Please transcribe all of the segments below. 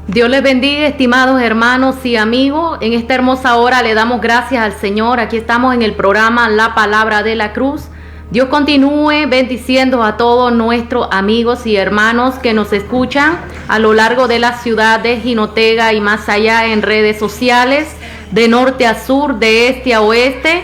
Dios les bendiga, estimados hermanos y amigos. En esta hermosa hora le damos gracias al Señor. Aquí estamos en el programa La Palabra de la Cruz. Dios continúe bendiciendo a todos nuestros amigos y hermanos que nos escuchan a lo largo de la ciudad de Jinotega y más allá en redes sociales, de norte a sur, de este a oeste.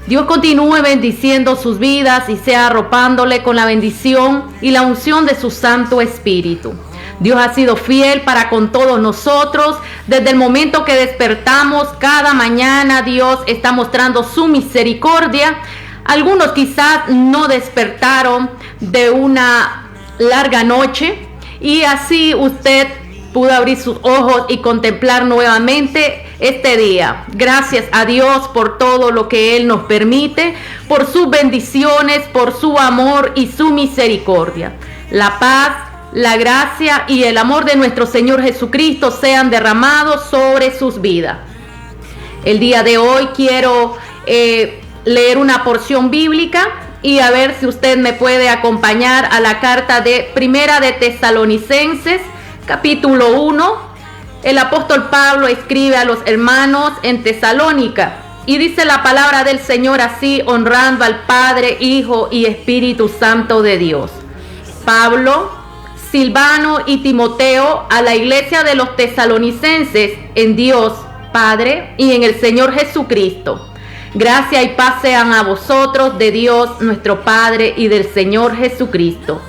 Dios continúe bendiciendo sus vidas y sea arropándole con la bendición y la unción de su Santo Espíritu. Dios ha sido fiel para con todos nosotros. Desde el momento que despertamos cada mañana, Dios está mostrando su misericordia. Algunos quizás no despertaron de una larga noche y así usted pudo abrir sus ojos y contemplar nuevamente este día. Gracias a Dios por todo lo que Él nos permite, por sus bendiciones, por su amor y su misericordia. La paz, la gracia y el amor de nuestro Señor Jesucristo sean derramados sobre sus vidas. El día de hoy quiero leer una porción bíblica y a ver si usted me puede acompañar a la carta de Primera de Tesalonicenses, capítulo 1. El apóstol Pablo escribe a los hermanos en Tesalónica y dice la palabra del Señor así, honrando al Padre, Hijo y Espíritu Santo de Dios. Pablo, Silvano y Timoteo, a la iglesia de los tesalonicenses, en Dios Padre y en el Señor Jesucristo. Gracia y paz sean a vosotros de Dios nuestro Padre y del Señor Jesucristo.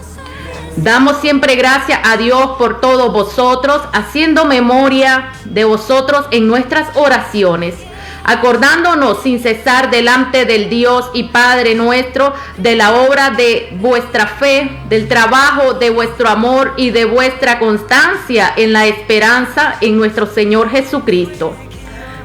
Damos siempre gracias a Dios por todos vosotros, haciendo memoria de vosotros en nuestras oraciones, acordándonos sin cesar delante del Dios y Padre nuestro de la obra de vuestra fe, del trabajo de vuestro amor y de vuestra constancia en la esperanza en nuestro Señor Jesucristo.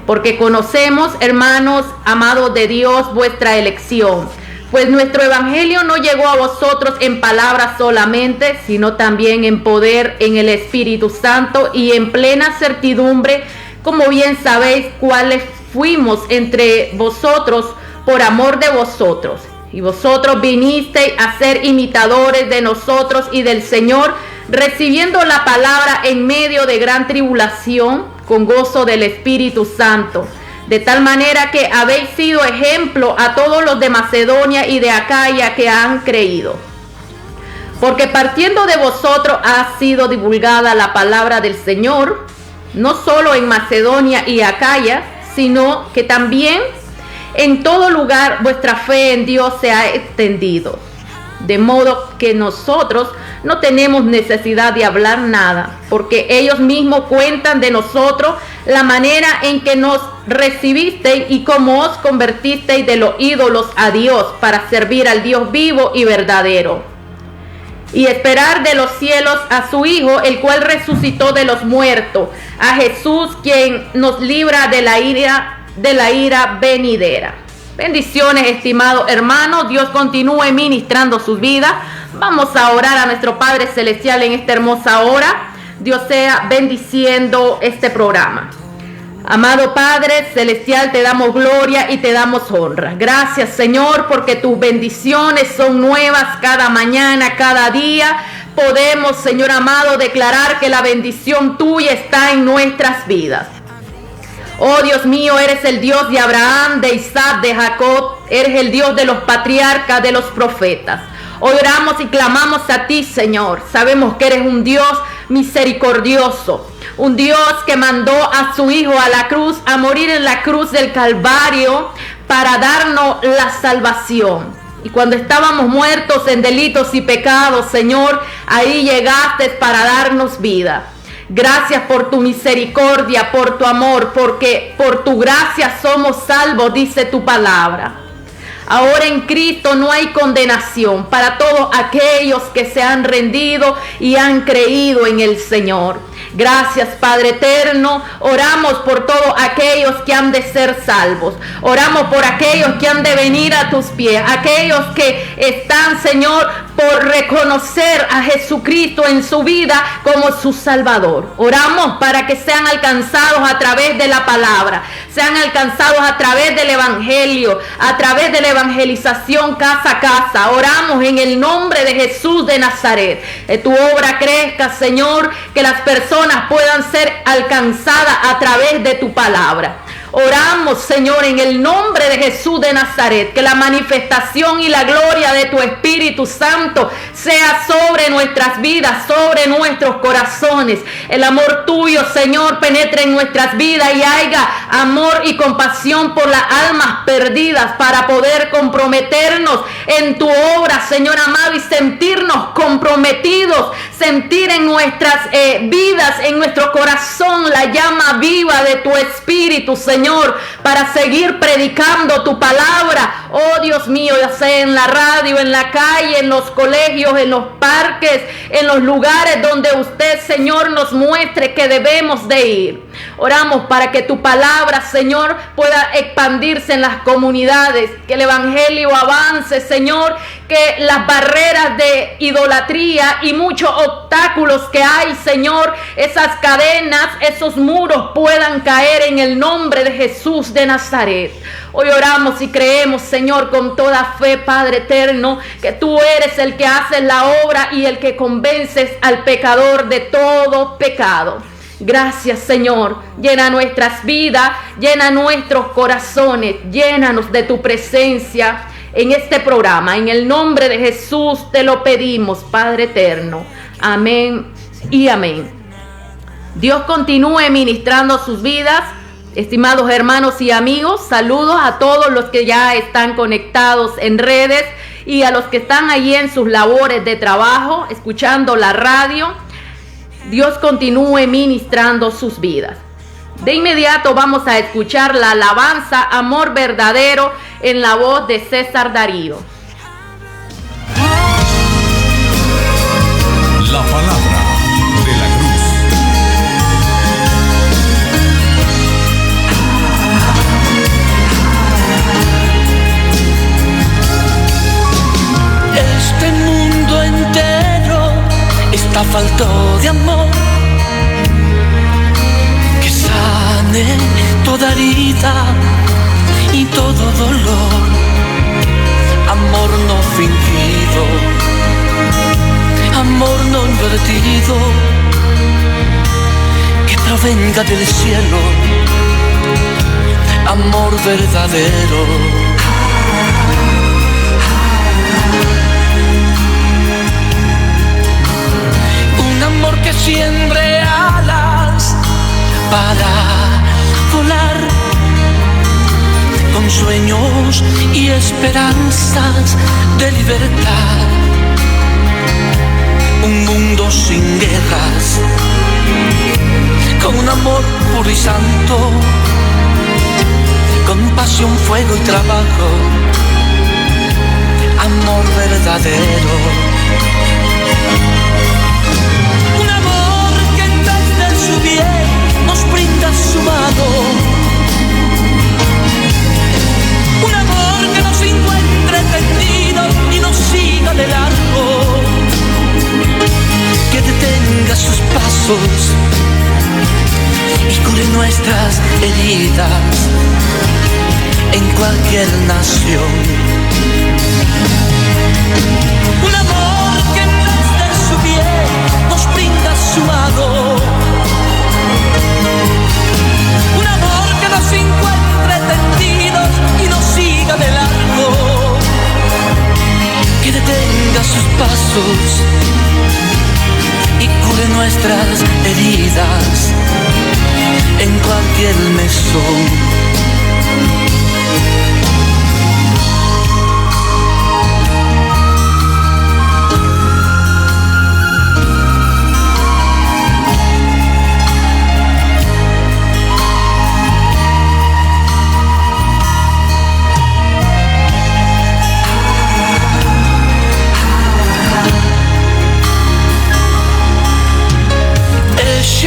Porque conocemos, hermanos, amados de Dios, vuestra elección, pues nuestro evangelio no llegó a vosotros en palabras solamente, sino también en poder, en el Espíritu Santo y en plena certidumbre, como bien sabéis cuáles fuimos entre vosotros por amor de vosotros. Y vosotros vinisteis a ser imitadores de nosotros y del Señor, recibiendo la palabra en medio de gran tribulación, con gozo del Espíritu Santo. De tal manera que habéis sido ejemplo a todos los de Macedonia y de Acaya que han creído. Porque partiendo de vosotros ha sido divulgada la palabra del Señor, no solo en Macedonia y Acaya, sino que también en todo lugar vuestra fe en Dios se ha extendido. De modo que nosotros no tenemos necesidad de hablar nada, porque ellos mismos cuentan de nosotros la manera en que nos recibisteis y cómo os convertisteis de los ídolos a Dios para servir al Dios vivo y verdadero, y esperar de los cielos a su Hijo, el cual resucitó de los muertos, a Jesús, quien nos libra de la ira venidera. Bendiciones, estimados hermanos. Dios continúe ministrando sus vidas. Vamos a orar a nuestro Padre Celestial en esta hermosa hora. Dios sea bendiciendo este programa. Amado Padre Celestial, te damos gloria y te damos honra. Gracias, Señor, porque tus bendiciones son nuevas cada mañana, cada día. Podemos, Señor amado, declarar que la bendición tuya está en nuestras vidas. Oh Dios mío, eres el Dios de Abraham, de Isaac, de Jacob. Eres el Dios de los patriarcas, de los profetas. Hoy oramos y clamamos a ti, Señor. Sabemos que eres un Dios misericordioso, un Dios que mandó a su Hijo a la cruz, a morir en la cruz del Calvario para darnos la salvación. Y cuando estábamos muertos en delitos y pecados, Señor, ahí llegaste para darnos vida. Gracias por tu misericordia, por tu amor, porque por tu gracia somos salvos, dice tu palabra. Ahora en Cristo no hay condenación para todos aquellos que se han rendido y han creído en el Señor. Gracias, Padre eterno. Oramos por todos aquellos que han de ser salvos. Oramos por aquellos que han de venir a tus pies. Aquellos que están, Señor, por reconocer a Jesucristo en su vida como su Salvador. Oramos para que sean alcanzados a través de la palabra, sean alcanzados a través del Evangelio, a través de la evangelización casa a casa. Oramos en el nombre de Jesús de Nazaret. Que tu obra crezca, Señor, que las personas puedan ser alcanzadas a través de tu palabra. Oramos, Señor, en el nombre de Jesús de Nazaret, que la manifestación y la gloria de tu Espíritu Santo sea sobre nuestras vidas, sobre nuestros corazones. El amor tuyo, Señor, penetre en nuestras vidas y haya amor y compasión por las almas perdidas para poder comprometernos en tu obra, Señor amado, y sentirnos comprometidos, sentir en nuestras vidas, en nuestro corazón, la llama viva de tu Espíritu, Señor, para seguir predicando tu palabra. Oh Dios mío, ya sea en la radio, en la calle, en los colegios, en los parques, en los lugares donde usted, Señor, nos muestre que debemos de ir. Oramos para que tu palabra, Señor, pueda expandirse en las comunidades, que el evangelio avance, Señor, que las barreras de idolatría y muchos obstáculos que hay, Señor, esas cadenas, esos muros puedan caer en el nombre de Jesús de Nazaret. Hoy oramos y creemos, Señor, con toda fe, Padre eterno, que tú eres el que haces la obra y el que convences al pecador de todo pecado. Gracias, Señor. Llena nuestras vidas, llena nuestros corazones, llénanos de tu presencia en este programa. En el nombre de Jesús te lo pedimos, Padre eterno. Amén y amén. Dios continúe ministrando sus vidas. Estimados hermanos y amigos, saludos a todos los que ya están conectados en redes y a los que están allí en sus labores de trabajo, escuchando la radio. Dios continúe ministrando sus vidas. De inmediato vamos a escuchar la alabanza Amor Verdadero en la voz de César Darío. La palabra de la cruz. Este mundo entero está falto de amor que sane toda herida y todo dolor. Amor no fingido, amor no invertido, que provenga del cielo, amor verdadero. Que siembre alas para volar con sueños y esperanzas de libertad. Un mundo sin guerras, con un amor puro y santo, con pasión, fuego y trabajo. Amor verdadero. Su bien nos brinda su mano, un amor que nos encuentre tendidos y nos siga de largo, que detenga sus pasos y cure nuestras heridas en cualquier nación. Un amor que en vez de su bien nos brinda su mano, un amor que nos encuentre tendidos y nos siga de largo, que detenga sus pasos y cure nuestras heridas en cualquier mesón.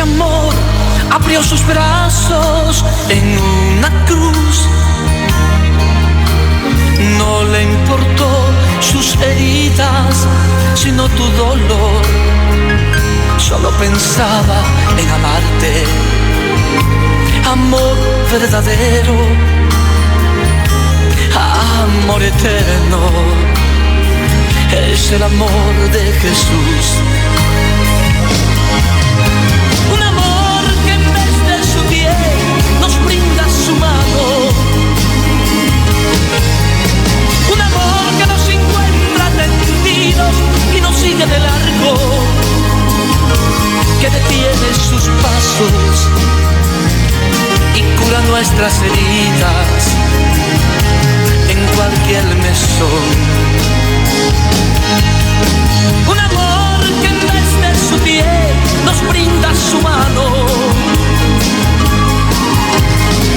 Amor abrió sus brazos en una cruz tus heridas, sino tu dolor. Solo pensaba en amarte, amor verdadero, amor eterno. Es el amor de Jesús. Un amor que en vez de su piel nos brinda su mano. Un amor que nos encuentra tendidos y nos sigue de largo, que detiene sus pasos y cura nuestras heridas en cualquier mesón. Un amor que en vez de su piel nos brinda su mano.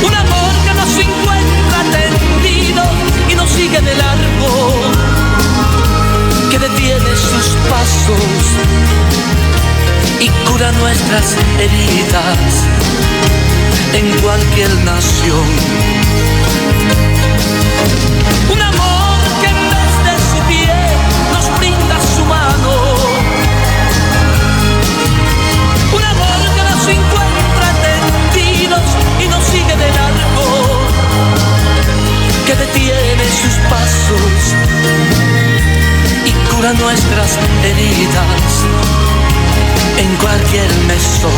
Un amor que nos encuentra tendidos y nos sigue de largo, que detiene sus pasos y cura nuestras heridas en cualquier nación. Un amor que en vez de su piel nos brinda su mano. Un amor que nos encuentra tendidos y nos sigue de largo, que detiene sus pasos y cura nuestras heridas en cualquier mesón.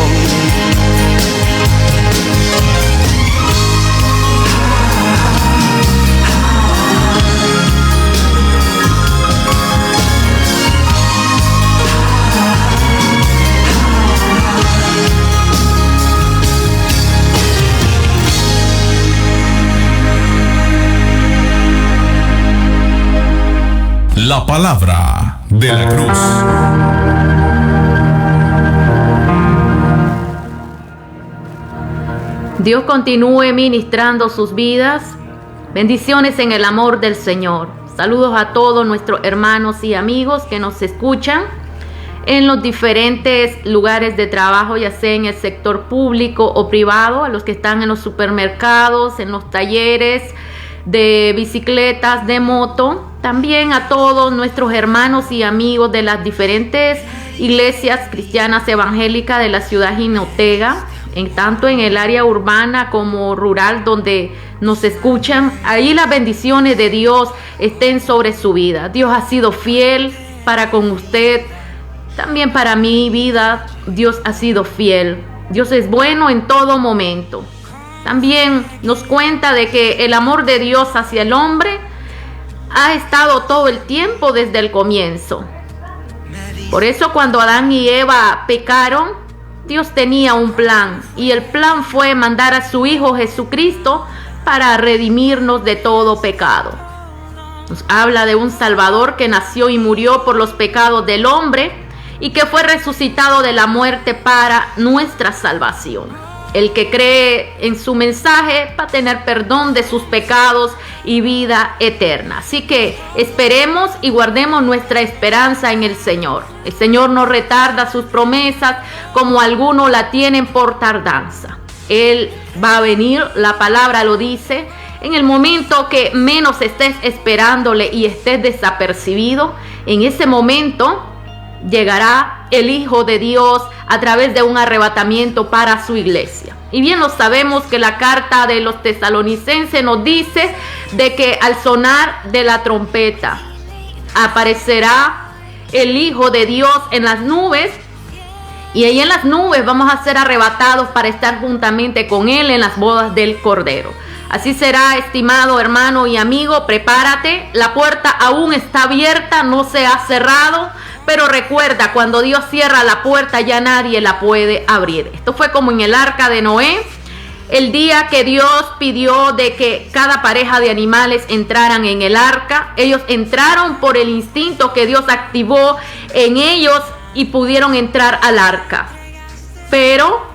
La palabra de la cruz. Dios continúe ministrando sus vidas. Bendiciones en el amor del Señor. Saludos a todos nuestros hermanos y amigos que nos escuchan en los diferentes lugares de trabajo, ya sea en el sector público o privado, a los que están en los supermercados, en los talleres de bicicletas, de moto. También a todos nuestros hermanos y amigos de las diferentes iglesias cristianas evangélicas de la ciudad Jinotega, tanto en el área urbana como rural donde nos escuchan. Ahí las bendiciones de Dios estén sobre su vida. Dios ha sido fiel para con usted, también para mi vida. Dios ha sido fiel. Dios es bueno en todo momento. También nos cuenta de que el amor de Dios hacia el hombre ha estado todo el tiempo desde el comienzo. Por eso cuando Adán y Eva pecaron, Dios tenía un plan, y el plan fue mandar a su Hijo Jesucristo para redimirnos de todo pecado. Nos habla de un Salvador que nació y murió por los pecados del hombre y que fue resucitado de la muerte para nuestra salvación. El que cree en su mensaje va a tener perdón de sus pecados y vida eterna. Así que esperemos y guardemos nuestra esperanza en el Señor. El Señor no retarda sus promesas como algunos la tienen por tardanza. Él va a venir, la palabra lo dice, en el momento que menos estés esperándole y estés desapercibido. En ese momento llegará el Hijo de Dios a través de un arrebatamiento para su iglesia. Y bien lo sabemos que la carta de los tesalonicenses nos dice de que al sonar de la trompeta aparecerá el Hijo de Dios en las nubes, y ahí en las nubes vamos a ser arrebatados para estar juntamente con Él en las bodas del Cordero. Así será, estimado hermano y amigo, prepárate. La puerta aún está abierta, no se ha cerrado. Pero recuerda, cuando Dios cierra la puerta ya nadie la puede abrir. Esto fue como en el arca de Noé, el día que Dios pidió de que cada pareja de animales entraran en el arca. Ellos entraron por el instinto que Dios activó en ellos y pudieron entrar al arca. Pero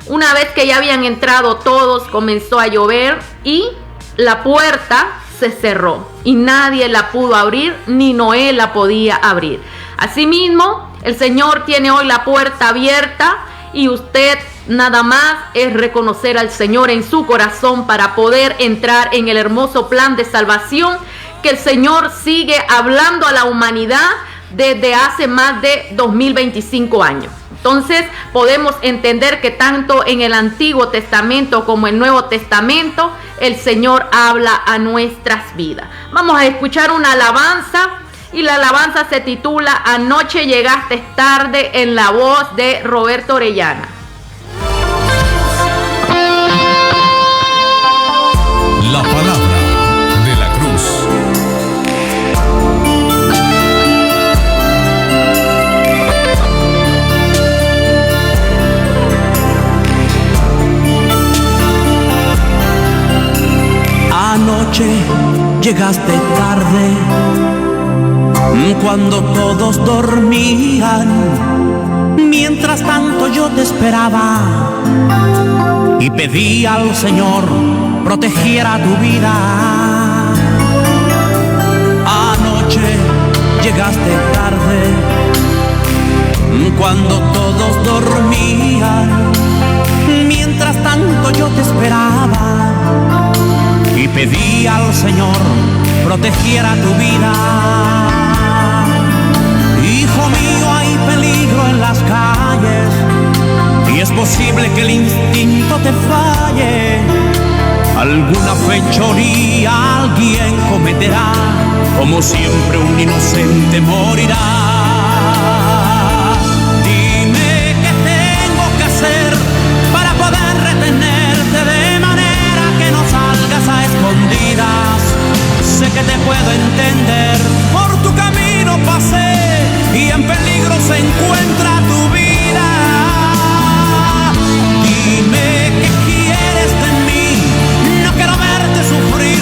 una vez que ya habían entrado todos, comenzó a llover y la puerta se cerró y nadie la pudo abrir, ni Noé la podía abrir. Asimismo, el Señor tiene hoy la puerta abierta y usted nada más es reconocer al Señor en su corazón para poder entrar en el hermoso plan de salvación que el Señor sigue hablando a la humanidad desde hace más de 2025 años. Entonces podemos entender que tanto en el Antiguo Testamento como en el Nuevo Testamento el Señor habla a nuestras vidas. Vamos a escuchar una alabanza y la alabanza se titula Anoche llegaste tarde, en la voz de Roberto Orellana. La palabra de la cruz. Anoche llegaste tarde, cuando todos dormían. Mientras tanto yo te esperaba y pedí al Señor protegiera tu vida. Anoche llegaste tarde, cuando todos dormían. Mientras tanto yo te esperaba y pedí al Señor protegiera tu vida. Hijo mío, hay peligro en las calles y es posible que el instinto te falle. Alguna fechoría alguien cometerá, como siempre un inocente morirá. Dime qué tengo que hacer para poder retenerte de manera que no salgas a escondidas. Sé que te puedo entender, por tu camino pasé y en peligro se encuentra tu vida. Dime qué quieres de mí, no quiero verte sufrir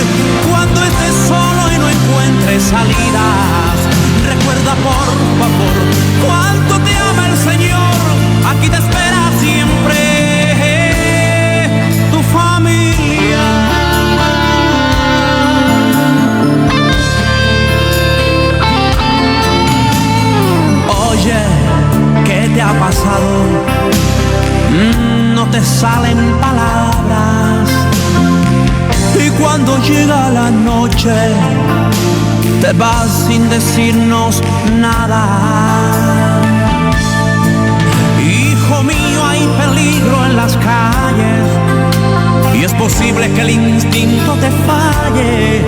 cuando estés solo y no encuentres salidas. Recuerda por favor cuánto te ama el Señor, aquí te espera siempre tu familia. Oye, ¿qué te ha pasado? No te salen palabras y cuando llega la noche te vas sin decirnos nada. Hijo mío, hay peligro en las calles y es posible que el instinto te falle.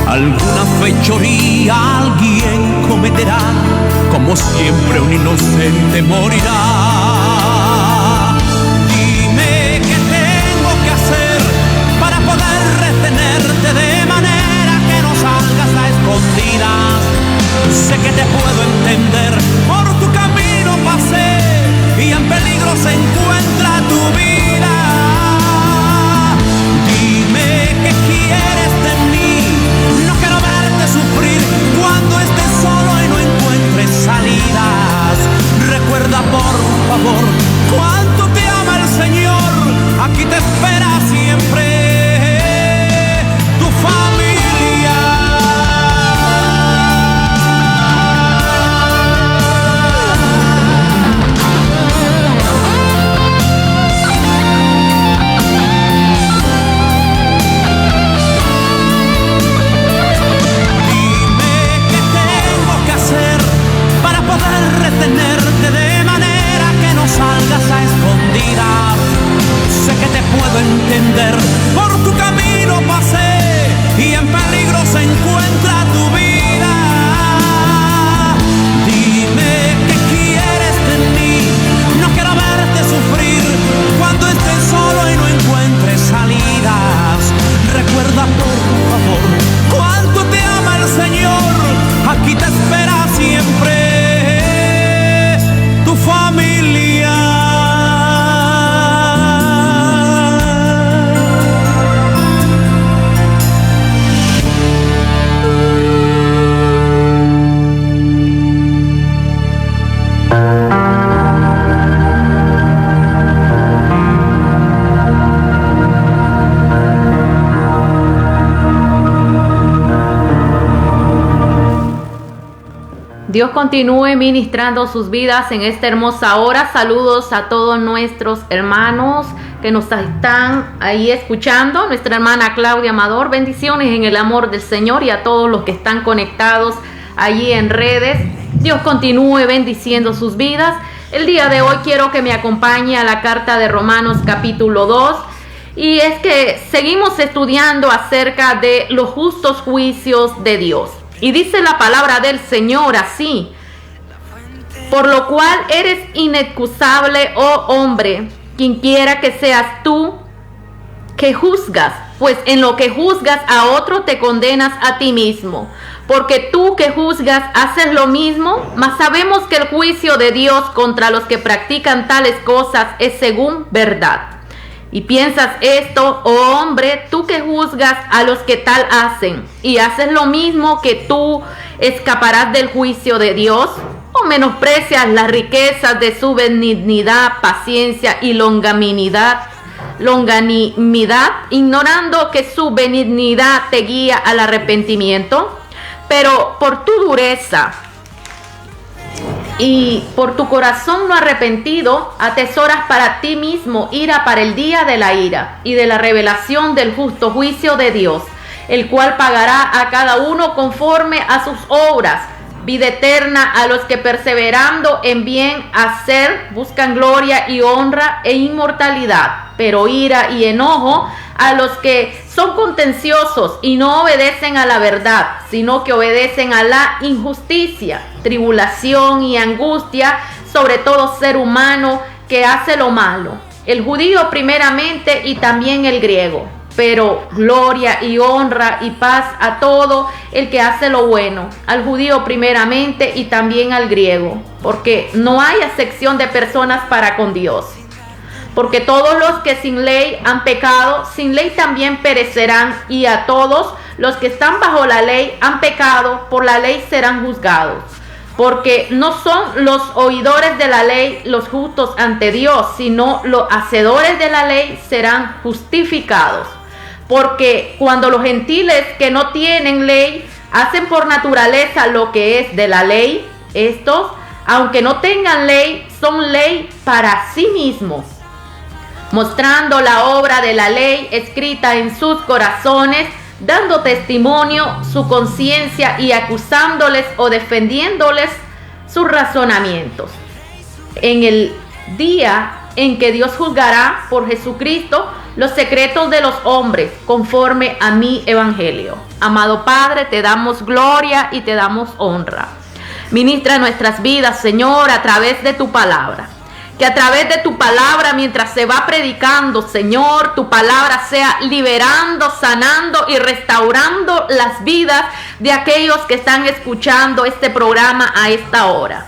Alguna fechoría alguien cometerá, como siempre un inocente morirá. Dime qué tengo que hacer para poder retenerte de manera que no salgas a escondidas. Sé que te puedo entender, por tu camino pasé y en peligro se encuentra tu vida. Dime qué quieres de mí, no quiero verte sufrir cuando estés solo y no encuentres salidas. Recuerda por favor cuánto te ama el Señor, aquí te espera siempre tu familia. Retenerte de manera que no salgas a escondidas. Sé que te puedo entender, por tu camino pasé y en peligro se encuentra tu vida. Dime qué quieres de mí, no quiero verte sufrir cuando estés solo y no encuentres salidas. Recuerda por favor cuánto te ama el Señor, aquí te espera siempre tu familia. Dios continúe ministrando sus vidas en esta hermosa hora. Saludos a todos nuestros hermanos que nos están ahí escuchando, nuestra hermana Claudia Amador, bendiciones en el amor del Señor, y a todos los que están conectados allí en redes. Dios continúe bendiciendo sus vidas. El día de hoy quiero que me acompañe a la carta de Romanos capítulo 2, y es que seguimos estudiando acerca de los justos juicios de Dios. Y dice la palabra del Señor así: por lo cual eres inexcusable, oh hombre, quien quiera que seas tú que juzgas, pues en lo que juzgas a otro te condenas a ti mismo, porque tú que juzgas haces lo mismo. Mas sabemos que el juicio de Dios contra los que practican tales cosas es según verdad. Y piensas esto, oh hombre, tú que juzgas a los que tal hacen, y haces lo mismo, que tú escaparás del juicio de Dios. ¿O menosprecias las riquezas de su benignidad, paciencia y longanimidad, ignorando que su benignidad te guía al arrepentimiento? Pero por tu dureza y por tu corazón no arrepentido, atesoras para ti mismo ira para el día de la ira y de la revelación del justo juicio de Dios, el cual pagará a cada uno conforme a sus obras. Vida eterna a los que perseverando en bien hacer buscan gloria y honra e inmortalidad, pero ira y enojo a los que son contenciosos y no obedecen a la verdad, sino que obedecen a la injusticia, tribulación y angustia sobre todo ser humano que hace lo malo, el judío primeramente y también el griego. Pero gloria y honra y paz a todo el que hace lo bueno, al judío primeramente y también al griego, porque no hay acepción de personas para con Dios. Porque todos los que sin ley han pecado, sin ley también perecerán, y a todos los que están bajo la ley han pecado, por la ley serán juzgados. Porque no son los oidores de la ley los justos ante Dios, sino los hacedores de la ley serán justificados. Porque cuando los gentiles que no tienen ley hacen por naturaleza lo que es de la ley, estos, aunque no tengan ley, son ley para sí mismos, mostrando la obra de la ley escrita en sus corazones, dando testimonio su conciencia y acusándoles o defendiéndoles sus razonamientos. En el día en que Dios juzgará por Jesucristo los secretos de los hombres conforme a mi evangelio. Amado Padre, te damos gloria y te damos honra. Ministra nuestras vidas, Señor, a través de tu palabra. Que a través de tu palabra, mientras se va predicando, Señor, tu palabra sea liberando, sanando y restaurando las vidas de aquellos que están escuchando este programa a esta hora.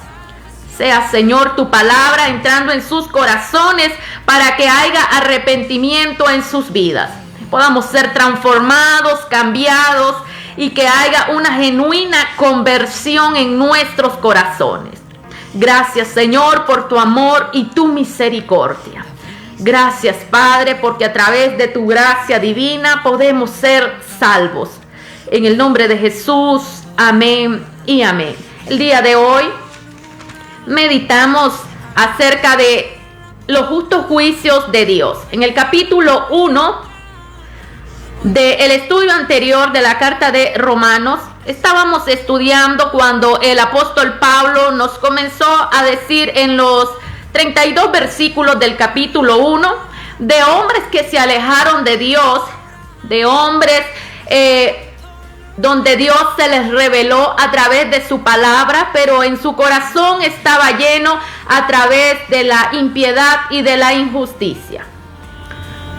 Sea, Señor, tu palabra entrando en sus corazones para que haya arrepentimiento en sus vidas. Podamos ser transformados, cambiados, y que haya una genuina conversión en nuestros corazones. Gracias, Señor, por tu amor y tu misericordia. Gracias, Padre, porque a través de tu gracia divina podemos ser salvos. En el nombre de Jesús, amén y amén. El día de hoy meditamos acerca de los justos juicios de Dios. En el capítulo 1 del estudio anterior de la carta de Romanos, estábamos estudiando cuando el apóstol Pablo nos comenzó a decir en los 32 versículos del capítulo 1 de hombres que se alejaron de Dios, de hombres donde Dios se les reveló a través de su palabra, pero en su corazón estaba lleno a través de la impiedad y de la injusticia.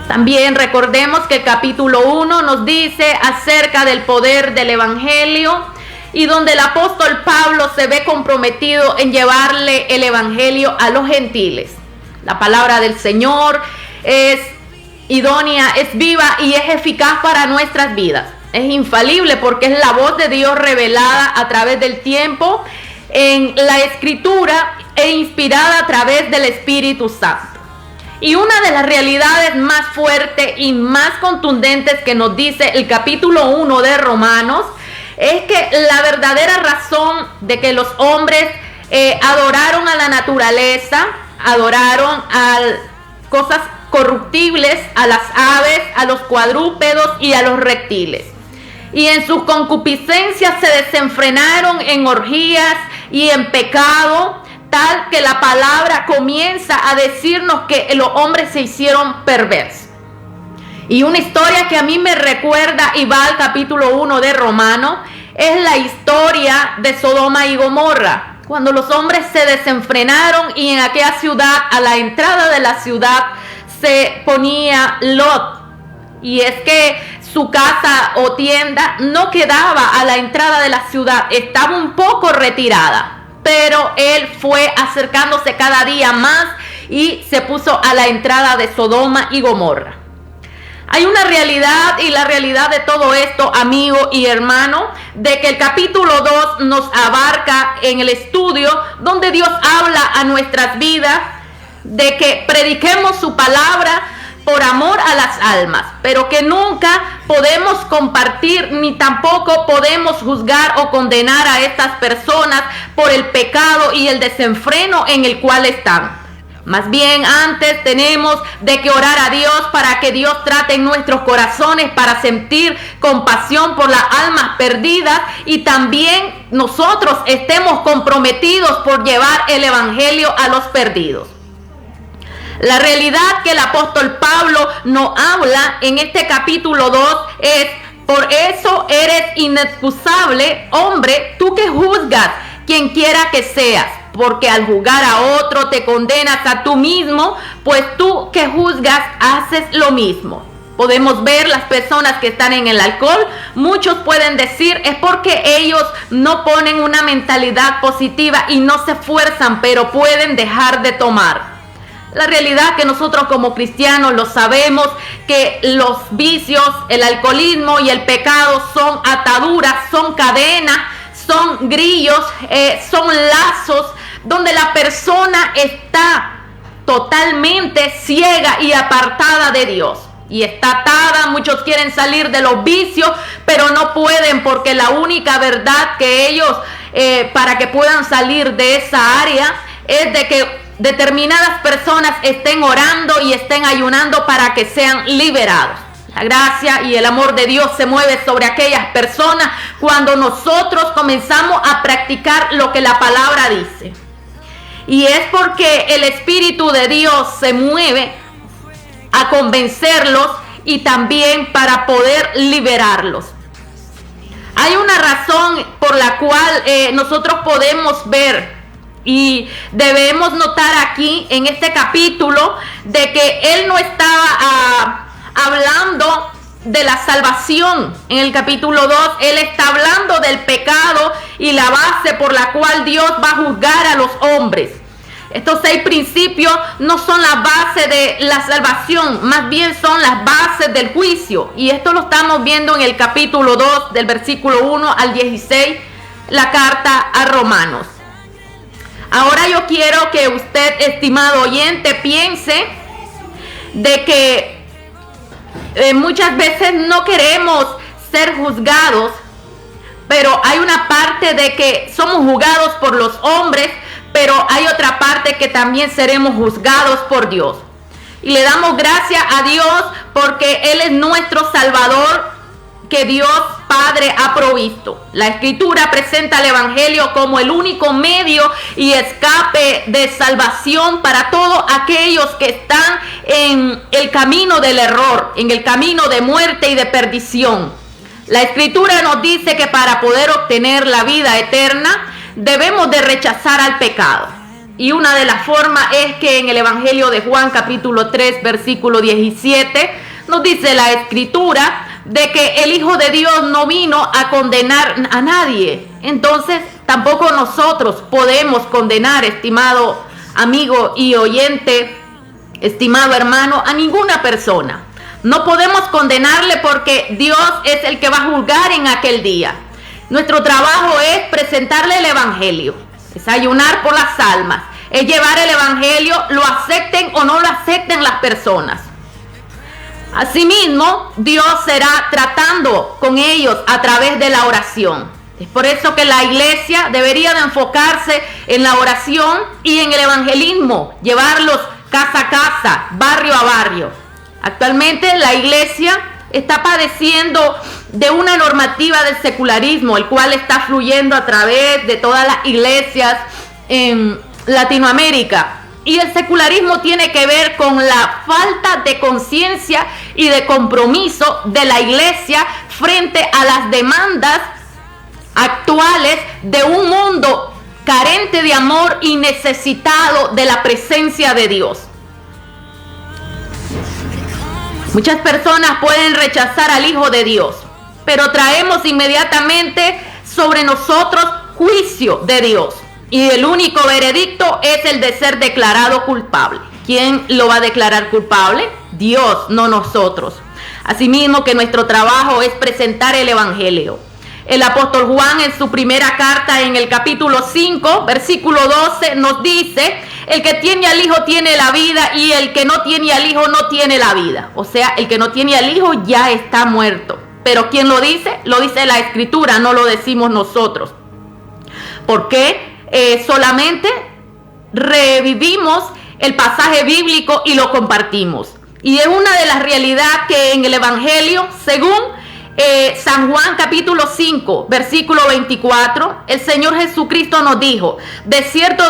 También recordemos que el capítulo 1 nos dice acerca del poder del evangelio, y donde el apóstol Pablo se ve comprometido en llevarle el evangelio a los gentiles. La palabra del Señor es idónea, es viva y es eficaz para nuestras vidas. Es infalible porque es la voz de Dios revelada a través del tiempo en la Escritura e inspirada a través del Espíritu Santo. Y una de las realidades más fuertes y más contundentes que nos dice el capítulo 1 de Romanos es que la verdadera razón de que los hombres adoraron a la naturaleza, adoraron a cosas corruptibles, a las aves, a los cuadrúpedos y a los reptiles. Y en sus concupiscencias se desenfrenaron en orgías y en pecado, tal que la palabra comienza a decirnos que los hombres se hicieron perversos. Y una historia que a mí me recuerda y va al capítulo 1 de Romanos es la historia de Sodoma y Gomorra, cuando los hombres se desenfrenaron y en aquella ciudad, a la entrada de la ciudad, se ponía Lot. Y es que su casa o tienda no quedaba a la entrada de la ciudad, estaba un poco retirada, pero él fue acercándose cada día más y se puso a la entrada de Sodoma y Gomorra. Hay una realidad, y la realidad de todo esto, amigo y hermano, de que el capítulo 2 nos abarca en el estudio donde Dios habla a nuestras vidas de que prediquemos su palabra por amor a las almas, pero que nunca podemos compartir ni tampoco podemos juzgar o condenar a estas personas por el pecado y el desenfreno en el cual están. Más bien antes tenemos de que orar a Dios para que Dios trate en nuestros corazones para sentir compasión por las almas perdidas y también nosotros estemos comprometidos por llevar el evangelio a los perdidos. La realidad que el apóstol Pablo nos habla en este capítulo 2 es: por eso eres inexcusable, hombre, tú que juzgas quien quiera que seas, porque al juzgar a otro te condenas a tú mismo, pues tú que juzgas haces lo mismo. Podemos ver las personas que están en el alcohol, muchos pueden decir es porque ellos no ponen una mentalidad positiva y no se esfuerzan, pero pueden dejar de tomar. La realidad que nosotros como cristianos lo sabemos, que los vicios, el alcoholismo y el pecado son ataduras, son cadenas, son grillos, son lazos donde la persona está totalmente ciega y apartada de Dios. Y está atada, muchos quieren salir de los vicios, pero no pueden, porque la única verdad que ellos, para que puedan salir de esa área, es de que determinadas personas estén orando y estén ayunando para que sean liberados. La gracia y el amor de Dios se mueve sobre aquellas personas cuando nosotros comenzamos a practicar lo que la palabra dice. Y es porque el Espíritu de Dios se mueve a convencerlos y también para poder liberarlos. Hay una razón por la cual nosotros podemos ver y debemos notar aquí en este capítulo de que él no estaba hablando de la salvación. En el capítulo 2 él está hablando del pecado y la base por la cual Dios va a juzgar a los hombres. Estos 6 principios no son la base de la salvación, más bien son las bases del juicio. Y esto lo estamos viendo en el capítulo 2 del versículo 1 al 16, la carta a Romanos. Ahora yo quiero que usted, estimado oyente, piense de que muchas veces no queremos ser juzgados, pero hay una parte de que somos juzgados por los hombres, pero hay otra parte que también seremos juzgados por Dios. Y le damos gracias a Dios porque Él es nuestro Salvador, que Dios Padre ha provisto. La Escritura presenta el Evangelio como el único medio y escape de salvación para todos aquellos que están en el camino del error, en el camino de muerte y de perdición. La Escritura nos dice que para poder obtener la vida eterna debemos de rechazar al pecado. Y una de las formas es que en el Evangelio de Juan capítulo 3 versículo 17 nos dice la Escritura de que el Hijo de Dios no vino a condenar a nadie. Entonces tampoco nosotros podemos condenar, estimado amigo y oyente, estimado hermano, a ninguna persona. No podemos condenarle porque Dios es el que va a juzgar en aquel día. Nuestro trabajo es presentarle el Evangelio, es ayunar por las almas, es llevar el Evangelio, lo acepten o no lo acepten las personas. Asimismo, Dios será tratando con ellos a través de la oración. Es por eso que la iglesia debería de enfocarse en la oración y en el evangelismo, llevarlos casa a casa, barrio a barrio. Actualmente la iglesia está padeciendo de una normativa del secularismo, el cual está fluyendo a través de todas las iglesias en Latinoamérica. Y el secularismo tiene que ver con la falta de conciencia y de compromiso de la iglesia frente a las demandas actuales de un mundo carente de amor y necesitado de la presencia de Dios. Muchas personas pueden rechazar al Hijo de Dios, pero traemos inmediatamente sobre nosotros juicio de Dios. Y el único veredicto es el de ser declarado culpable. ¿Quién lo va a declarar culpable? Dios, no nosotros. Asimismo que nuestro trabajo es presentar el Evangelio. El apóstol Juan en su primera carta en el capítulo 5, versículo 12 nos dice: el que tiene al Hijo tiene la vida y el que no tiene al Hijo no tiene la vida. O sea, el que no tiene al Hijo ya está muerto. Pero ¿quién lo dice? Lo dice la Escritura, no lo decimos nosotros. ¿Por qué? Solamente revivimos el pasaje bíblico y lo compartimos. Y es una de las realidades que en el Evangelio, según San Juan capítulo 5, versículo 24, el Señor Jesucristo nos dijo: de cierto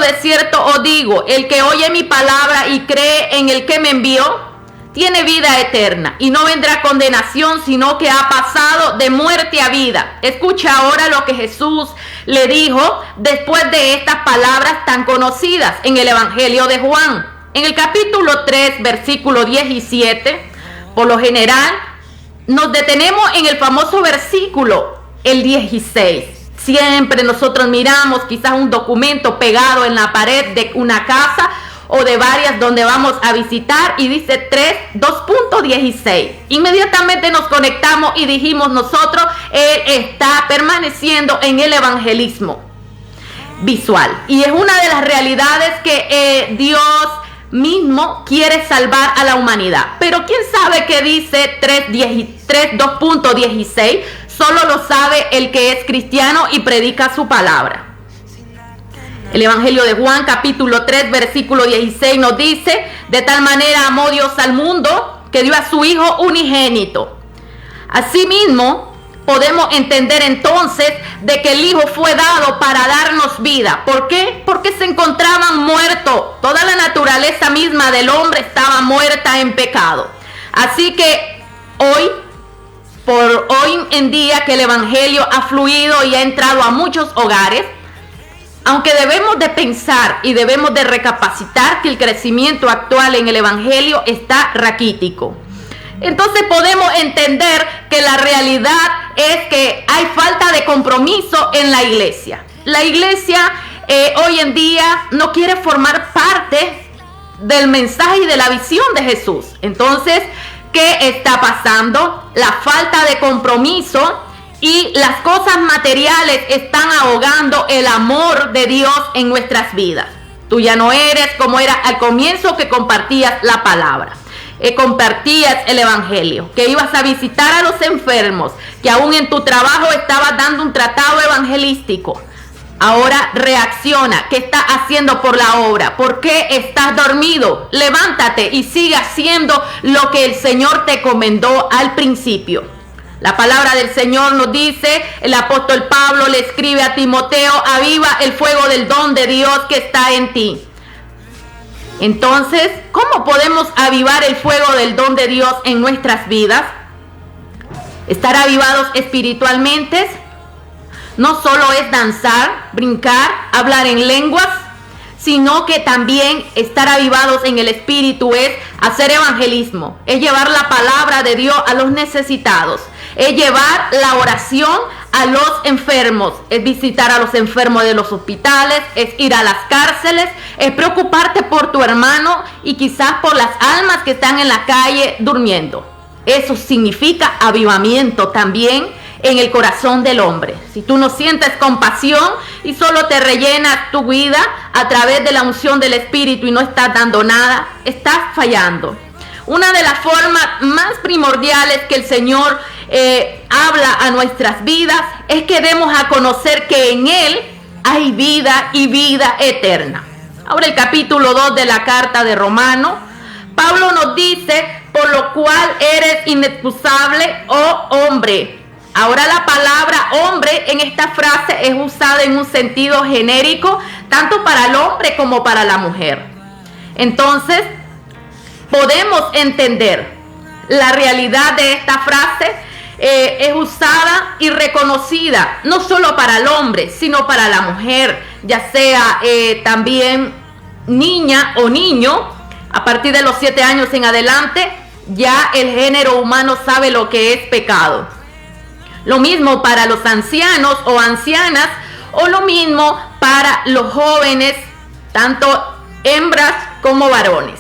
os digo, el que oye mi palabra y cree en el que me envió, tiene vida eterna y no vendrá condenación, sino que ha pasado de muerte a vida. Escucha ahora lo que Jesús le dijo después de estas palabras tan conocidas en el Evangelio de Juan. En el capítulo 3, versículo 17, por lo general, nos detenemos en el famoso versículo, el 16. Siempre nosotros miramos quizás un documento pegado en la pared de una casa o de varias donde vamos a visitar y dice 2.16. Inmediatamente nos conectamos y dijimos nosotros, él está permaneciendo en el evangelismo visual. Y es una de las realidades que Dios mismo quiere salvar a la humanidad. Pero ¿quién sabe qué dice 2.16? Solo lo sabe el que es cristiano y predica su palabra. El Evangelio de Juan capítulo 3 versículo 16 nos dice: de tal manera amó Dios al mundo que dio a su Hijo unigénito. Asimismo, podemos entender entonces de que el Hijo fue dado para darnos vida. ¿Por qué? Porque se encontraban muertos. Toda la naturaleza misma del hombre estaba muerta en pecado. Así que hoy en día que el Evangelio ha fluido y ha entrado a muchos hogares, aunque debemos de pensar y debemos de recapacitar que el crecimiento actual en el Evangelio está raquítico. Entonces podemos entender que la realidad es que hay falta de compromiso en la iglesia. La iglesia hoy en día no quiere formar parte del mensaje y de la visión de Jesús. Entonces, ¿qué está pasando? La falta de compromiso y las cosas materiales están ahogando el amor de Dios en nuestras vidas. Tú ya no eres como era al comienzo, que compartías la palabra, compartías el evangelio, que ibas a visitar a los enfermos, que aún en tu trabajo estabas dando un tratado evangelístico. Ahora reacciona. ¿Qué estás haciendo por la obra? ¿Por qué estás dormido? Levántate y sigue haciendo lo que el Señor te encomendó al principio. La palabra del Señor nos dice, el apóstol Pablo le escribe a Timoteo: aviva el fuego del don de Dios que está en ti. Entonces, ¿cómo podemos avivar el fuego del don de Dios en nuestras vidas? Estar avivados espiritualmente no solo es danzar, brincar, hablar en lenguas, sino que también estar avivados en el espíritu es hacer evangelismo, es llevar la palabra de Dios a los necesitados, es llevar la oración a los enfermos, es visitar a los enfermos de los hospitales, es ir a las cárceles, es preocuparte por tu hermano y quizás por las almas que están en la calle durmiendo. Eso significa avivamiento también en el corazón del hombre. Si tú no sientes compasión y solo te rellenas tu vida a través de la unción del Espíritu y no estás dando nada, estás fallando. Una de las formas más primordiales que el Señor habla a nuestras vidas es que demos a conocer que en Él hay vida y vida eterna. Ahora el capítulo 2 de la carta de Romanos, Pablo nos dice, por lo cual eres inexcusable, oh hombre. Ahora la palabra hombre en esta frase es usada en un sentido genérico, tanto para el hombre como para la mujer. Entonces, podemos entender la realidad de esta frase. Es usada y reconocida no solo para el hombre, sino para la mujer, ya sea también niña o niño. A partir de los 7 años en adelante, ya el género humano sabe lo que es pecado. Lo mismo para los ancianos o ancianas, o lo mismo para los jóvenes, tanto hembras como varones.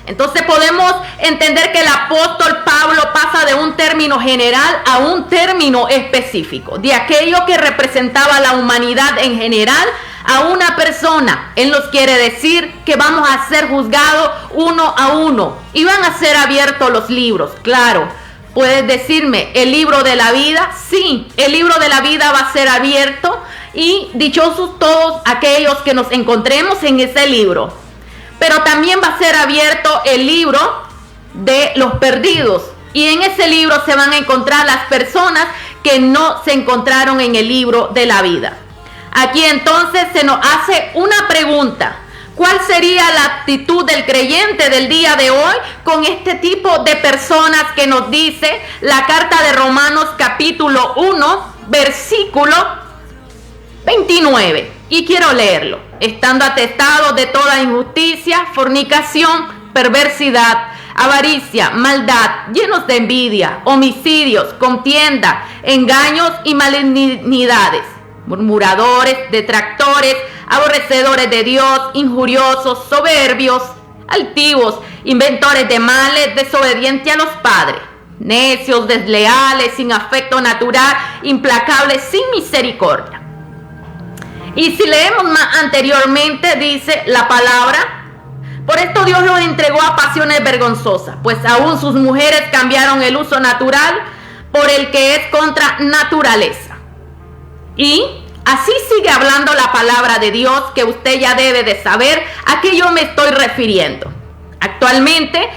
Entonces podemos entender que el apóstol Pablo pasa de un término general a un término específico, de aquello que representaba la humanidad en general a una persona. Él nos quiere decir que vamos a ser juzgados uno a uno y van a ser abiertos los libros. Claro, puedes decirme, ¿el libro de la vida? Sí, el libro de la vida va a ser abierto y dichosos todos aquellos que nos encontremos en ese libro. Pero también va a ser abierto el libro de los perdidos. Y en ese libro se van a encontrar las personas que no se encontraron en el libro de la vida. Aquí entonces se nos hace una pregunta. ¿Cuál sería la actitud del creyente del día de hoy con este tipo de personas que nos dice la carta de Romanos capítulo 1, versículo 29? Y quiero leerlo. Estando atestados de toda injusticia, fornicación, perversidad, avaricia, maldad, llenos de envidia, homicidios, contienda, engaños y malignidades, murmuradores, detractores, aborrecedores de Dios, injuriosos, soberbios, altivos, inventores de males, desobedientes a los padres, necios, desleales, sin afecto natural, implacables, sin misericordia. Y si leemos más anteriormente, dice la palabra: por esto Dios los entregó a pasiones vergonzosas, pues aún sus mujeres cambiaron el uso natural por el que es contra naturaleza. Y así sigue hablando la palabra de Dios, que usted ya debe de saber a qué yo me estoy refiriendo. Actualmente,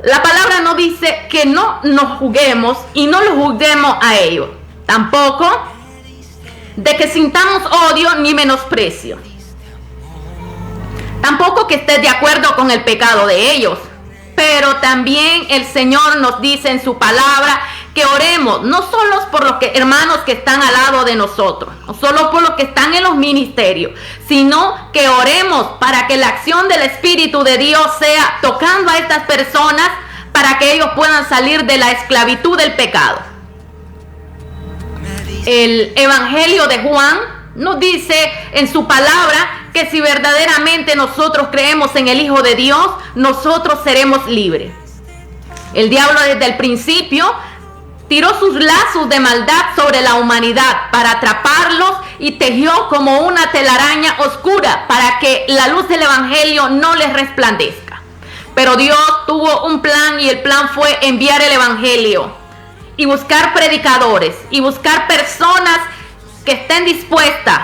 la palabra no dice que no nos juzguemos y no los juzguemos a ellos. Tampoco de que sintamos odio ni menosprecio. Tampoco que estés de acuerdo con el pecado de ellos. Pero también el Señor nos dice en su palabra que oremos, no solo por los hermanos que están al lado de nosotros, no solo por los que están en los ministerios, sino que oremos para que la acción del Espíritu de Dios sea tocando a estas personas para que ellos puedan salir de la esclavitud del pecado. El Evangelio de Juan nos dice en su palabra que si verdaderamente nosotros creemos en el Hijo de Dios, nosotros seremos libres. El diablo desde el principio tiró sus lazos de maldad sobre la humanidad para atraparlos y tejió como una telaraña oscura para que la luz del Evangelio no les resplandezca. Pero Dios tuvo un plan y el plan fue enviar el Evangelio y buscar predicadores y buscar personas que estén dispuestas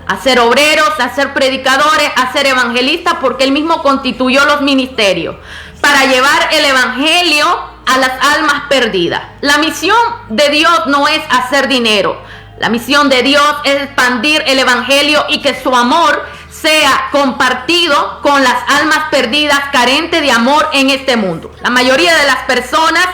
a ser obreros, a ser predicadores, a ser evangelistas, porque Él mismo constituyó los ministerios para llevar el Evangelio a las almas perdidas. La misión de Dios no es hacer dinero. La misión de Dios es expandir el Evangelio y que su amor sea compartido con las almas perdidas carentes de amor en este mundo. La mayoría de las personas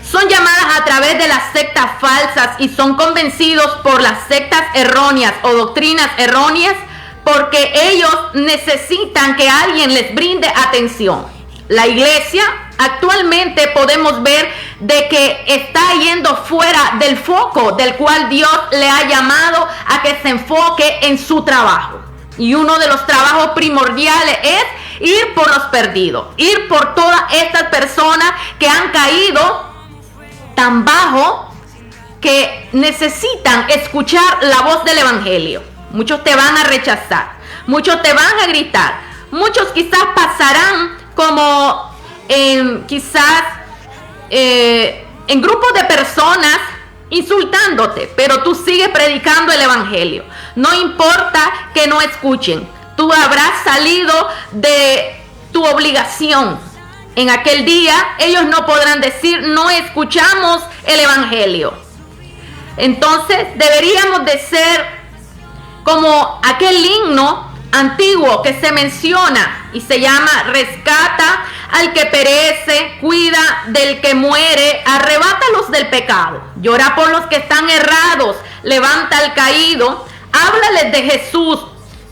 son llamadas a través de las sectas falsas y son convencidos por las sectas erróneas o doctrinas erróneas porque ellos necesitan que alguien les brinde atención. La iglesia actualmente podemos ver de que está yendo fuera del foco del cual Dios le ha llamado a que se enfoque en su trabajo. Y uno de los trabajos primordiales es ir por los perdidos, ir por todas estas personas que han caído tan bajo que necesitan escuchar la voz del Evangelio. Muchos te van a rechazar, muchos te van a gritar, muchos quizás pasarán como en grupos de personas insultándote, pero tú sigues predicando el Evangelio. No importa que no escuchen, tú habrás salido de tu obligación. En aquel día ellos no podrán decir, no escuchamos el evangelio. Entonces deberíamos de ser como aquel himno antiguo que se menciona y se llama: rescata al que perece, cuida del que muere, arrebátalos del pecado, llora por los que están errados, levanta al caído, háblales de Jesús,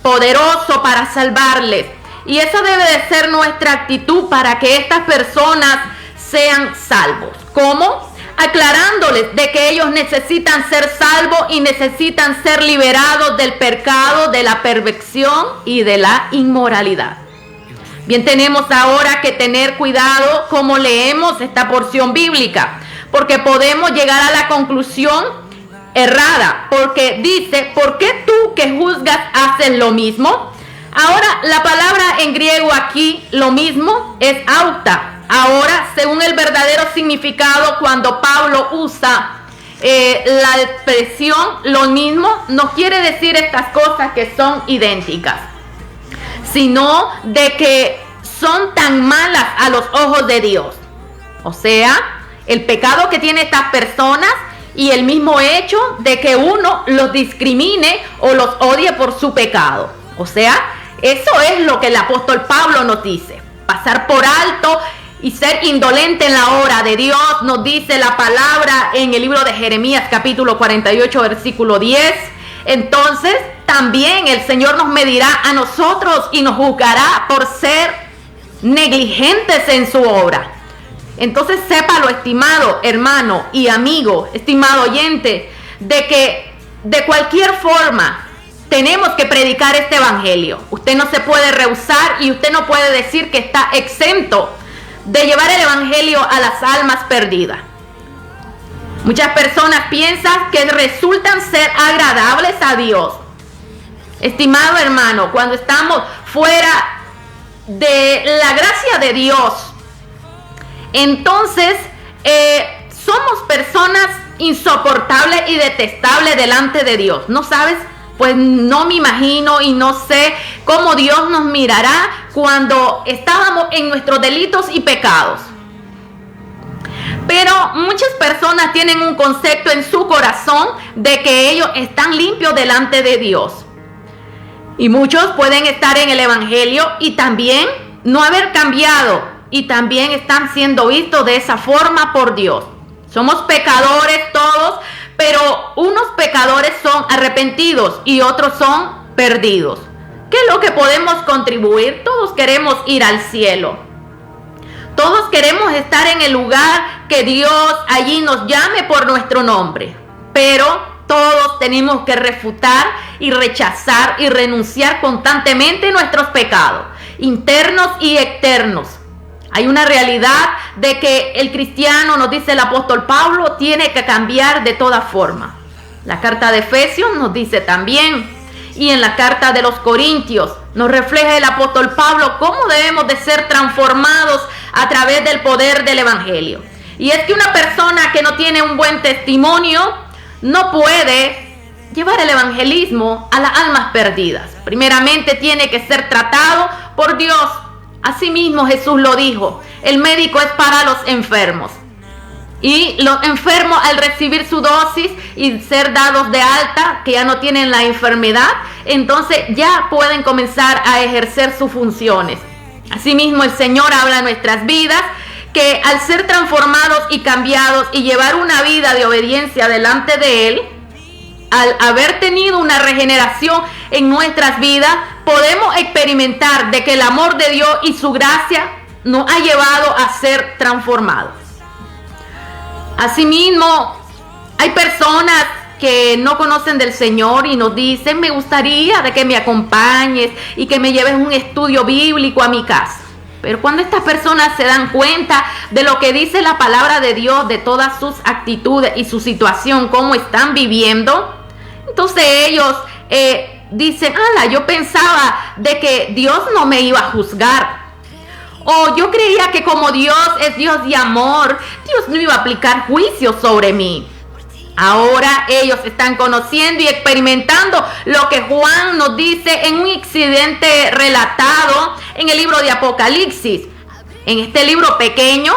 poderoso para salvarles. Y esa debe de ser nuestra actitud para que estas personas sean salvos. ¿Cómo? Aclarándoles de que ellos necesitan ser salvos y necesitan ser liberados del pecado, de la perversión y de la inmoralidad. Bien, tenemos ahora que tener cuidado cómo leemos esta porción bíblica, porque podemos llegar a la conclusión errada, porque dice: ¿por qué tú que juzgas haces lo mismo? Ahora, la palabra en griego aquí, lo mismo, es auta. Ahora, según el verdadero significado, cuando Pablo usa la expresión lo mismo, no quiere decir estas cosas que son idénticas, sino de que son tan malas a los ojos de Dios. O sea, el pecado que tienen estas personas y el mismo hecho de que uno los discrimine o los odie por su pecado. O sea, eso es lo que el apóstol Pablo nos dice. Pasar por alto y ser indolente en la obra de Dios, nos dice la palabra en el libro de Jeremías capítulo 48 versículo 10. Entonces también el Señor nos medirá a nosotros y nos juzgará por ser negligentes en su obra. Entonces sépalo, estimado hermano y amigo, estimado oyente, de que de cualquier forma tenemos que predicar este evangelio. Usted no se puede rehusar y usted no puede decir que está exento de llevar el evangelio a las almas perdidas. Muchas personas piensan que resultan ser agradables a Dios. Estimado hermano, cuando estamos fuera de la gracia de Dios, entonces somos personas insoportables y detestables delante de Dios. ¿No sabes? Pues no me imagino y no sé cómo Dios nos mirará cuando estábamos en nuestros delitos y pecados. Pero muchas personas tienen un concepto en su corazón de que ellos están limpios delante de Dios. Y muchos pueden estar en el evangelio y también no haber cambiado, y también están siendo vistos de esa forma por Dios. Somos pecadores todos, pero unos pecadores son arrepentidos y otros son perdidos. ¿Qué es lo que podemos contribuir? Todos queremos ir al cielo. Todos queremos estar en el lugar que Dios allí nos llame por nuestro nombre. Pero todos tenemos que refutar y rechazar y renunciar constantemente nuestros pecados, internos y externos. Hay una realidad de que el cristiano, nos dice el apóstol Pablo, tiene que cambiar de toda forma. La carta de Efesios nos dice también, y en la carta de los Corintios nos refleja el apóstol Pablo cómo debemos de ser transformados a través del poder del evangelio. Y es que una persona que no tiene un buen testimonio no puede llevar el evangelismo a las almas perdidas. Primeramente tiene que ser tratado por Dios. Asimismo Jesús lo dijo: el médico es para los enfermos. Y los enfermos, al recibir su dosis y ser dados de alta, que ya no tienen la enfermedad, entonces ya pueden comenzar a ejercer sus funciones. Asimismo el Señor habla en nuestras vidas que al ser transformados y cambiados y llevar una vida de obediencia delante de Él, al haber tenido una regeneración en nuestras vidas, podemos experimentar de que el amor de Dios y su gracia nos ha llevado a ser transformados. Asimismo, hay personas que no conocen del Señor y nos dicen: me gustaría de que me acompañes y que me lleves un estudio bíblico a mi casa. Pero cuando estas personas se dan cuenta de lo que dice la palabra de Dios, de todas sus actitudes y su situación, cómo están viviendo, entonces ellos dicen: ala, yo pensaba de que Dios no me iba a juzgar. O yo creía que como Dios es Dios de amor, Dios no iba a aplicar juicio sobre mí. Ahora ellos están conociendo y experimentando lo que Juan nos dice en un incidente relatado en el libro de Apocalipsis, en este libro pequeño.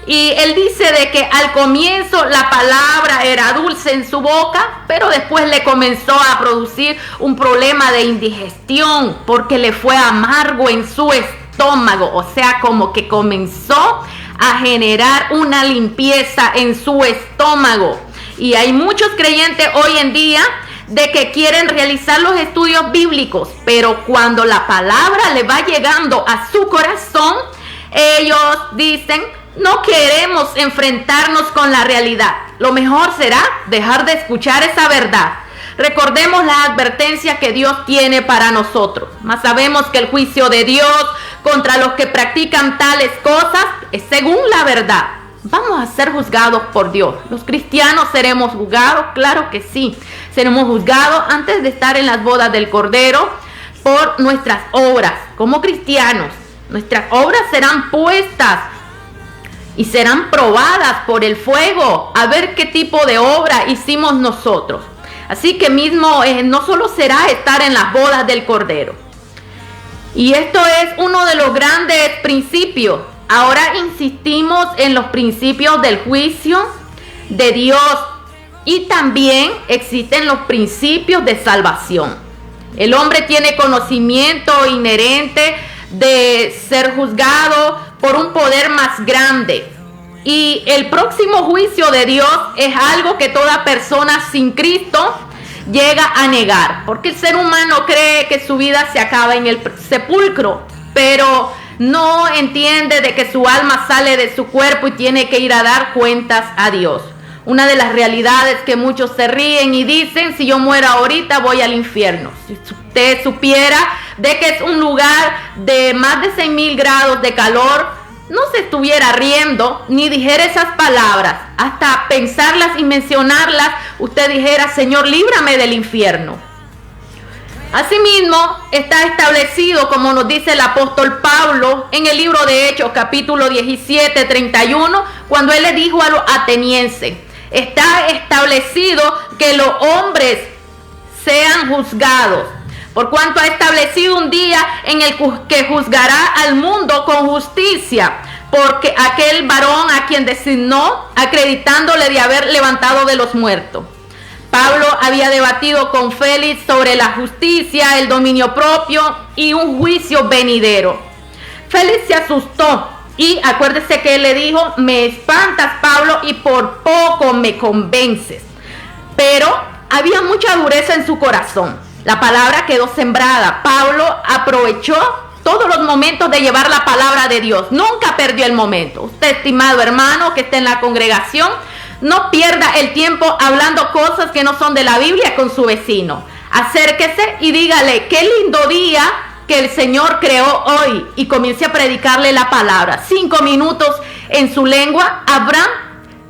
Y él dice de que al comienzo la palabra era dulce en su boca, pero después le comenzó a producir un problema de indigestión porque le fue amargo en su estómago. O sea, como que comenzó a generar una limpieza en su estómago. Y hay muchos creyentes hoy en día de que quieren realizar los estudios bíblicos, pero cuando la palabra le va llegando a su corazón, ellos dicen: no queremos enfrentarnos con la realidad. Lo mejor será dejar de escuchar esa verdad. Recordemos la advertencia que Dios tiene para nosotros. Mas sabemos que el juicio de Dios contra los que practican tales cosas es según la verdad. Vamos a ser juzgados por Dios. ¿Los cristianos seremos juzgados? Claro que sí. Seremos juzgados antes de estar en las bodas del Cordero por nuestras obras. Como cristianos, nuestras obras serán puestas y serán probadas por el fuego, a ver qué tipo de obra hicimos nosotros. Así que mismo no solo será estar en las bodas del Cordero. Y esto es uno de los grandes principios. Ahora insistimos en los principios del juicio de Dios y también existen los principios de salvación. El hombre tiene conocimiento inherente de ser juzgado por un poder más grande. Y el próximo juicio de Dios es algo que toda persona sin Cristo llega a negar, porque el ser humano cree que su vida se acaba en el sepulcro, pero no entiende de que su alma sale de su cuerpo y tiene que ir a dar cuentas a Dios. Una de las realidades que muchos se ríen y dicen: si yo muero ahorita voy al infierno. Si usted supiera de que es un lugar de más de 6,000 grados de calor, no se estuviera riendo ni dijera esas palabras. Hasta pensarlas y mencionarlas, usted dijera: Señor, líbrame del infierno. Asimismo, está establecido, como nos dice el apóstol Pablo en el libro de Hechos, capítulo 17, 31, cuando él le dijo a los atenienses: está establecido que los hombres sean juzgados, por cuanto ha establecido un día en el que juzgará al mundo con justicia, porque aquel varón a quien designó, acreditándole de haber levantado de los muertos. Pablo había debatido con Félix sobre la justicia, el dominio propio y un juicio venidero. Félix se asustó y acuérdese que él le dijo: me espantas, Pablo, y por poco me convences. Pero había mucha dureza en su corazón. La palabra quedó sembrada. Pablo aprovechó todos los momentos de llevar la palabra de Dios. Nunca perdió el momento. Usted, estimado hermano que está en la congregación, no pierda el tiempo hablando cosas que no son de la Biblia con su vecino. Acérquese y dígale: qué lindo día que el Señor creó hoy, y comience a predicarle la palabra. 5 minutos en su lengua habrán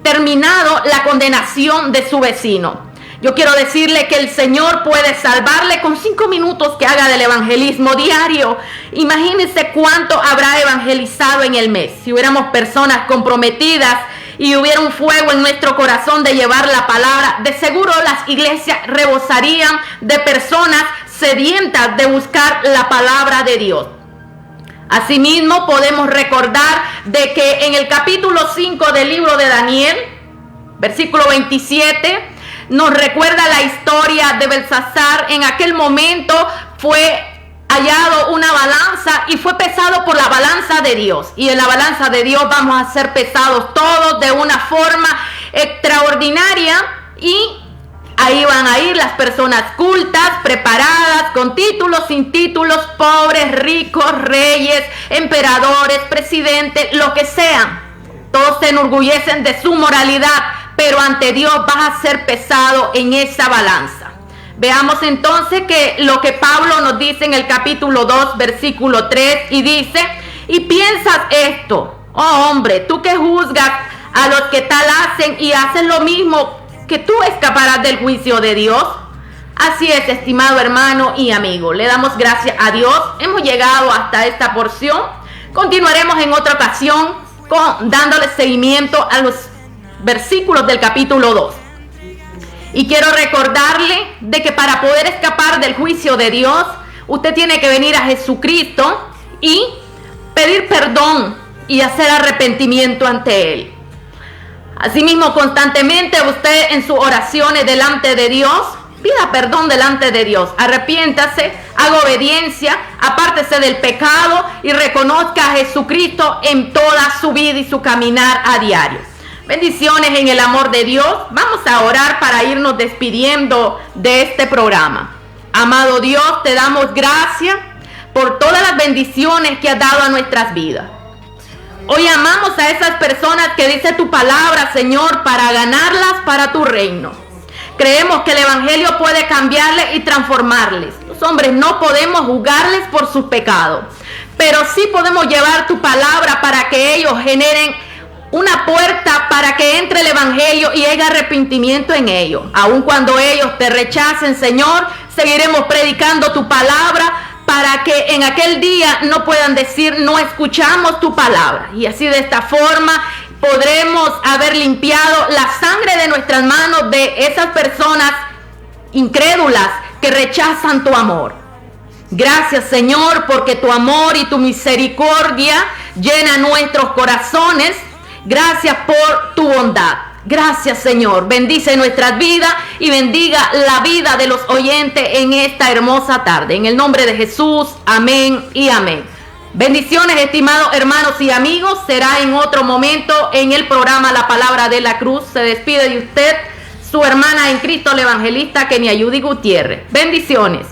terminado la condenación de su vecino. Yo quiero decirle que el Señor puede salvarle con 5 minutos que haga del evangelismo diario. Imagínense cuánto habrá evangelizado en el mes. Si hubiéramos personas comprometidas y hubiera un fuego en nuestro corazón de llevar la palabra, de seguro las iglesias rebosarían de personas sedientas de buscar la palabra de Dios. Asimismo, podemos recordar de que en el capítulo 5 del libro de Daniel, versículo 27, nos recuerda la historia de Belsasar. En aquel momento fue hallado una balanza y fue pesado por la balanza de Dios. Y en la balanza de Dios vamos a ser pesados todos de una forma extraordinaria, y ahí van a ir las personas cultas, preparadas, con títulos, sin títulos, pobres, ricos, reyes, emperadores, presidentes, lo que sean. Todos se enorgullecen de su moralidad, pero ante Dios vas a ser pesado en esa balanza. Veamos entonces que lo que Pablo nos dice en el capítulo 2, versículo 3, y dice: y piensas esto, oh hombre, tú que juzgas a los que tal hacen y haces lo mismo, que tú escaparás del juicio de Dios. Así es, estimado hermano y amigo, le damos gracias a Dios. Hemos llegado hasta esta porción. Continuaremos en otra ocasión dándole seguimiento a los versículos del capítulo 2. Y quiero recordarle de que para poder escapar del juicio de Dios, usted tiene que venir a Jesucristo y pedir perdón y hacer arrepentimiento ante Él. Asimismo, constantemente usted en sus oraciones delante de Dios, pida perdón delante de Dios, arrepiéntase, haga obediencia, apártese del pecado y reconozca a Jesucristo en toda su vida y su caminar a diario. Bendiciones en el amor de Dios. Vamos a orar para irnos despidiendo de este programa. Amado Dios, te damos gracias por todas las bendiciones que has dado a nuestras vidas. Hoy amamos a esas personas que dice tu palabra, Señor, para ganarlas para tu reino. Creemos que el Evangelio puede cambiarles y transformarles. Los hombres no podemos juzgarles por sus pecados, pero sí podemos llevar tu palabra para que ellos generen una puerta para que entre el Evangelio y haya arrepentimiento en ellos. Aun cuando ellos te rechacen, Señor, seguiremos predicando tu palabra para que en aquel día no puedan decir no escuchamos tu palabra. Y así de esta forma podremos haber limpiado la sangre de nuestras manos de esas personas incrédulas que rechazan tu amor. Gracias, Señor, porque tu amor y tu misericordia llena nuestros corazones. Gracias por tu bondad. Gracias, Señor. Bendice nuestras vidas y bendiga la vida de los oyentes en esta hermosa tarde. En el nombre de Jesús, amén y amén. Bendiciones, estimados hermanos y amigos. Será en otro momento en el programa La Palabra de la Cruz. Se despide de usted su hermana en Cristo, la evangelista Kenia Judy Gutiérrez. Bendiciones.